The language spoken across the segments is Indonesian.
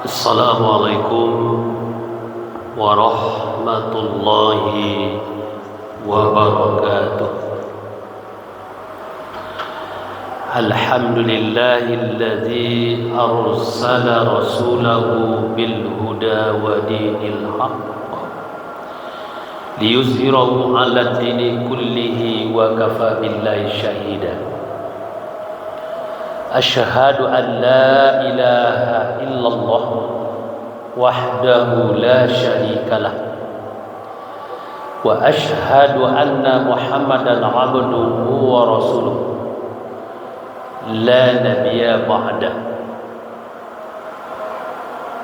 Assalamualaikum warahmatullahi wabarakatuh. Alhamdulillahilladzi arsala rasulahu bil huda wa dinil haqq liyuzhirahu 'ala dini kullihi wa kafa billahi shahida. Asyhadu an la ilaha illallah wahdahu la syarikalah wa asyhadu anna Muhammadan 'abduhu wa rasuluh la nabiyya ba'da.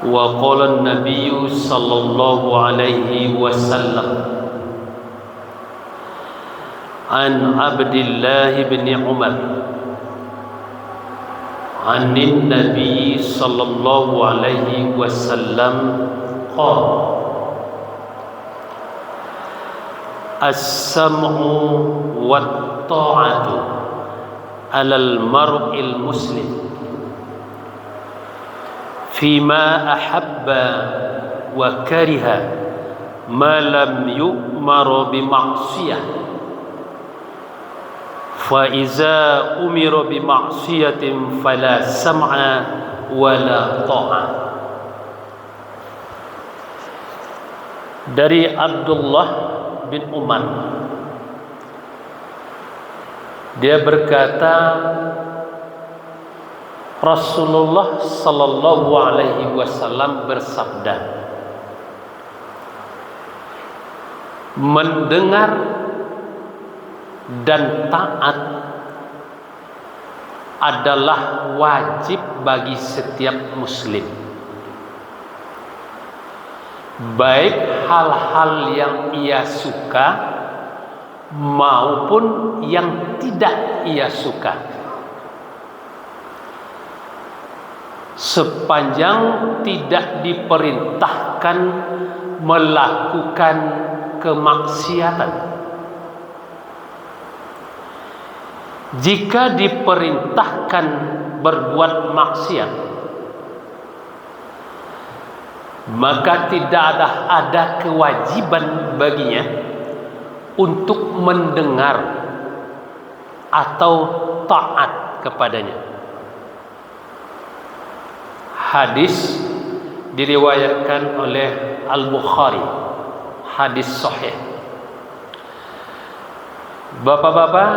Wa qala an-nabiyyu sallallahu alaihi wasallam an Abdillah bin Umar عن النبي صلى الله عليه وسلم قال السمع والطاعة على المرء المسلم فيما أحب وكره ما لم يؤمر بمعصية فإذا أمر بمعصية فلا سمع ولا طاعة. Dari Abdullah bin Umar, dia berkata, Rasulullah sallallahu alaihi wasallam bersabda, mendengar dan taat adalah wajib bagi setiap muslim, baik hal-hal yang ia suka maupun yang tidak ia suka, sepanjang tidak diperintahkan melakukan kemaksiatan. Jika diperintahkan berbuat maksiat, maka tidak ada kewajiban baginya untuk mendengar atau taat kepadanya. Hadis diriwayatkan oleh Al-Bukhari, hadis sahih. Bapak-bapak,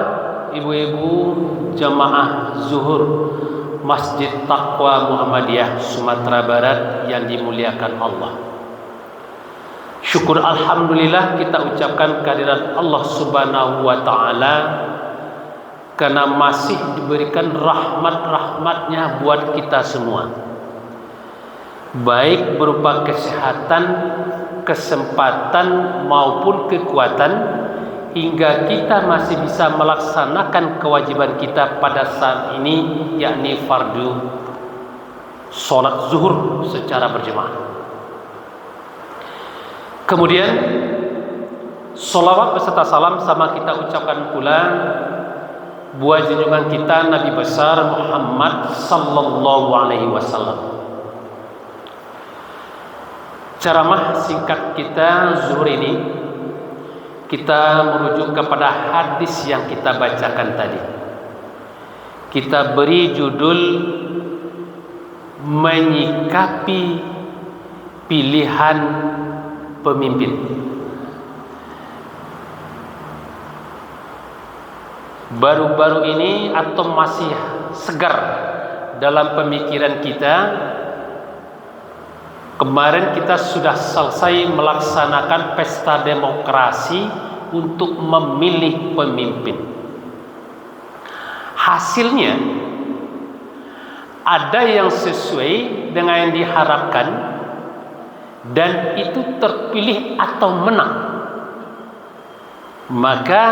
ibu-ibu jamaah zuhur Masjid Taqwa Muhammadiyah Sumatera Barat yang dimuliakan Allah, syukur alhamdulillah kita ucapkan kehadirat Allah Subhanahu wa ta'ala karena masih diberikan rahmat-rahmatnya buat kita semua, baik berupa kesehatan, kesempatan maupun kekuatan, hingga kita masih bisa melaksanakan kewajiban kita pada saat ini, yakni fardu sholat zuhur secara berjemaah. Kemudian sholawat beserta salam sama kita ucapkan pula buat junjungan kita Nabi besar Muhammad sallallahu alaihi wasallam. Ceramah singkat kita zuhur ini kita merujuk kepada hadis yang kita bacakan tadi. Kita beri judul menyikapi pilihan pemimpin. Baru-baru ini atau masih segar dalam pemikiran kita, kemarin kita sudah selesai melaksanakan pesta demokrasi untuk memilih pemimpin. Hasilnya ada yang sesuai dengan yang diharapkan dan itu terpilih atau menang, maka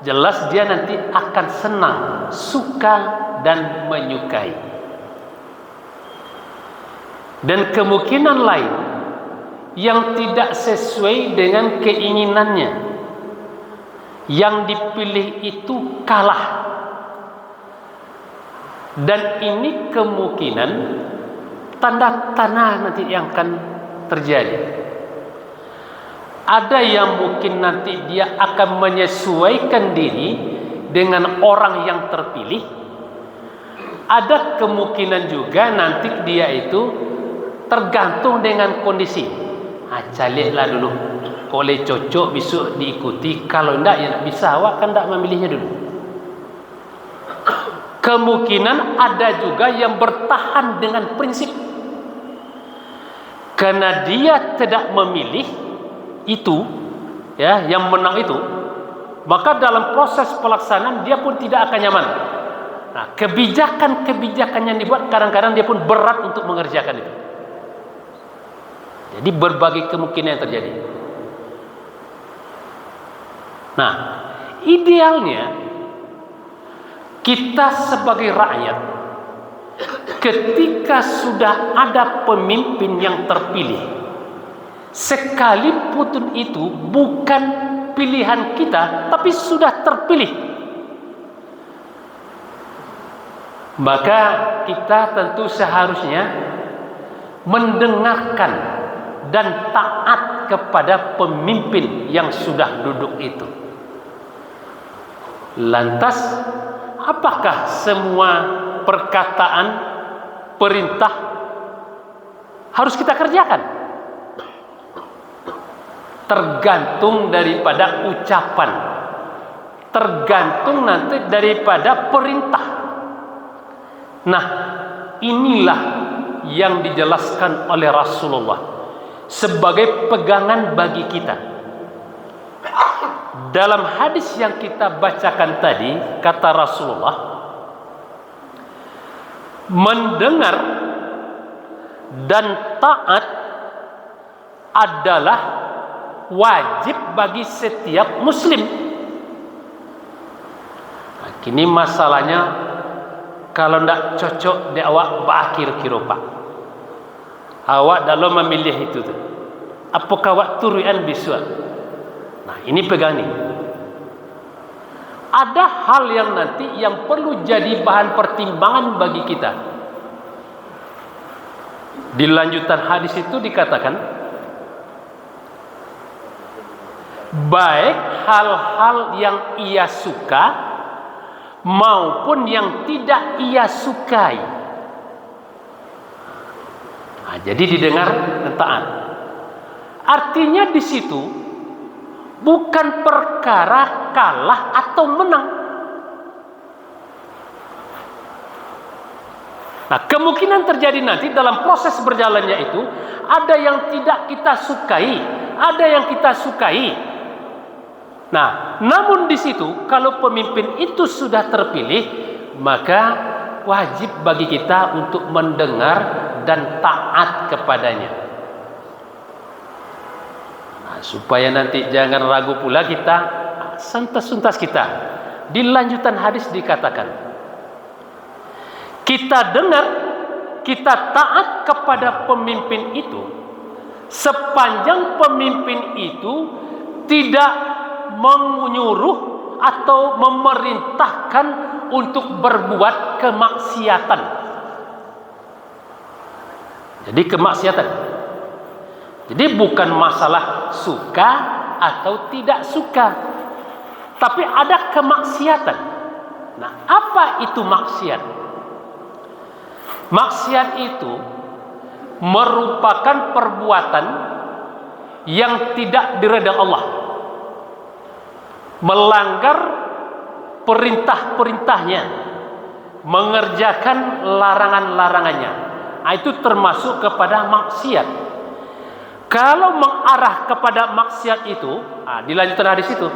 jelas dia nanti akan senang, suka dan menyukai. Dan kemungkinan lain yang tidak sesuai dengan keinginannya, yang dipilih itu kalah. Dan ini kemungkinan tanda-tanda nanti yang akan terjadi. Ada yang mungkin nanti dia akan menyesuaikan diri dengan orang yang terpilih. Ada kemungkinan juga nanti dia itu tergantung dengan kondisi. Caliklah dulu. Kalau cocok besok diikuti, kalau enggak ya enggak bisa, awak kan enggak memilihnya dulu. Kemungkinan ada juga yang bertahan dengan prinsip. Karena dia tidak memilih itu, ya, yang menang itu, maka dalam proses pelaksanaan dia pun tidak akan nyaman. Nah, kebijakan-kebijakan yang dibuat kadang-kadang dia pun berat untuk mengerjakan itu. Jadi berbagai kemungkinan yang terjadi. Nah, idealnya kita sebagai rakyat, ketika sudah ada pemimpin yang terpilih, sekalipun itu bukan pilihan kita, tapi sudah terpilih, maka kita tentu seharusnya mendengarkan dan taat kepada pemimpin yang sudah duduk itu. Lantas, apakah semua perkataan, perintah harus kita kerjakan? Tergantung daripada ucapan, tergantung nanti daripada perintah. Nah, inilah yang dijelaskan oleh Rasulullah sebagai pegangan bagi kita. Dalam hadis yang kita bacakan tadi, kata Rasulullah, mendengar dan taat adalah wajib bagi setiap muslim. Nah, kini masalahnya, kalau tidak cocok di awak berakhir kira pak, awak dalam memilih itu tu, apakah awak turuan biswa? Nah, ini pegang ni. Ada hal yang nanti yang perlu jadi bahan pertimbangan bagi kita. Di lanjutan hadis itu dikatakan, baik hal-hal yang ia suka maupun yang tidak ia sukai. Nah, jadi didengar dan taat. Artinya di situ bukan perkara kalah atau menang. Nah, kemungkinan terjadi nanti dalam proses berjalannya itu, ada yang tidak kita sukai, ada yang kita sukai. Nah, namun di situ kalau pemimpin itu sudah terpilih, maka wajib bagi kita untuk mendengar dan taat kepadanya. Supaya nanti jangan ragu pula kita, santas-suntas kita. Di lanjutan hadis dikatakan, kita dengar, kita taat kepada pemimpin itu sepanjang pemimpin itu tidak menyuruh atau memerintahkan untuk berbuat kemaksiatan. Jadi kemaksiatan, jadi bukan masalah suka atau tidak suka, tapi ada kemaksiatan. Nah, apa itu maksiat? Maksiat itu merupakan perbuatan yang tidak diridai Allah, melanggar perintah-perintahnya, mengerjakan larangan-larangannya. Nah, itu termasuk kepada maksiat. Kalau mengarah kepada maksiat itu, dilanjutkan hadis itu,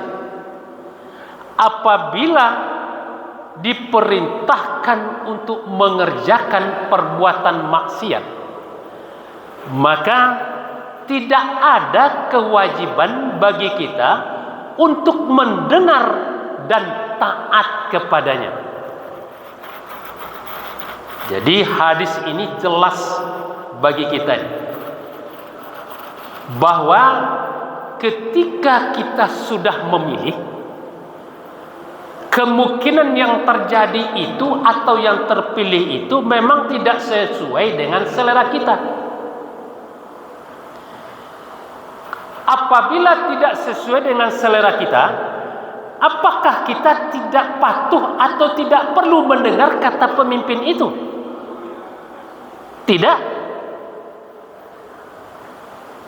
apabila diperintahkan untuk mengerjakan perbuatan maksiat, maka tidak ada kewajiban bagi kita untuk mendengar dan taat kepadanya. Jadi hadis ini jelas bagi kita bahwa ketika kita sudah memilih, kemungkinan yang terjadi itu atau yang terpilih itu memang tidak sesuai dengan selera kita. Apabila tidak sesuai dengan selera kita, apakah kita tidak patuh atau tidak perlu mendengar kata pemimpin itu? Tidak.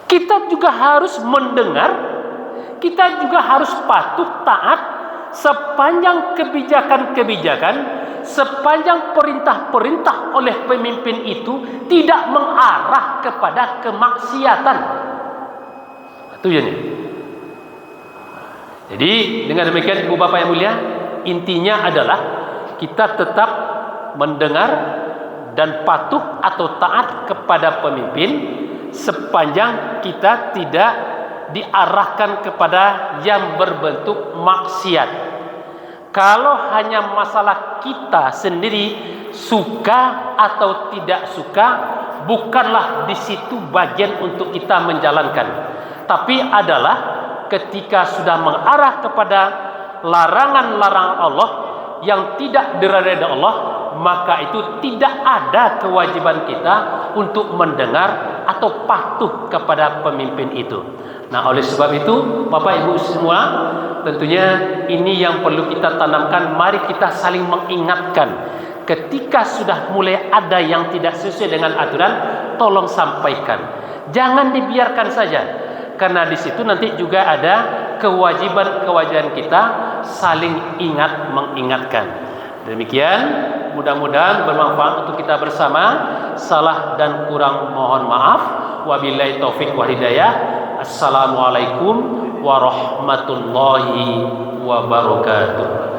Kita juga harus mendengar, kita juga harus patuh, taat sepanjang kebijakan-kebijakan, sepanjang perintah-perintah oleh pemimpin itu tidak mengarah kepada kemaksiatan. Itu ya nih. Jadi dengan demikian Ibu Bapak yang mulia, intinya adalah kita tetap mendengar dan patuh atau taat kepada pemimpin sepanjang kita tidak diarahkan kepada yang berbentuk maksiat. Kalau hanya masalah kita sendiri suka atau tidak suka, bukanlah di situ bagian untuk kita menjalankan, tapi adalah ketika sudah mengarah kepada larangan-larangan Allah yang tidak diridhai Allah, maka itu tidak ada kewajiban kita untuk mendengar atau patuh kepada pemimpin itu. Nah, oleh sebab itu Bapak Ibu semua, tentunya ini yang perlu kita tanamkan. Mari kita saling mengingatkan. Ketika sudah mulai ada yang tidak sesuai dengan aturan, tolong sampaikan. Jangan dibiarkan saja. Karena di situ nanti juga ada kewajiban-kewajiban kita saling ingat mengingatkan. Demikian, mudah-mudahan bermanfaat untuk kita bersama. Salah dan kurang mohon maaf. Wabillahi taufik wal hidayah. Assalamualaikum warahmatullahi wabarakatuh.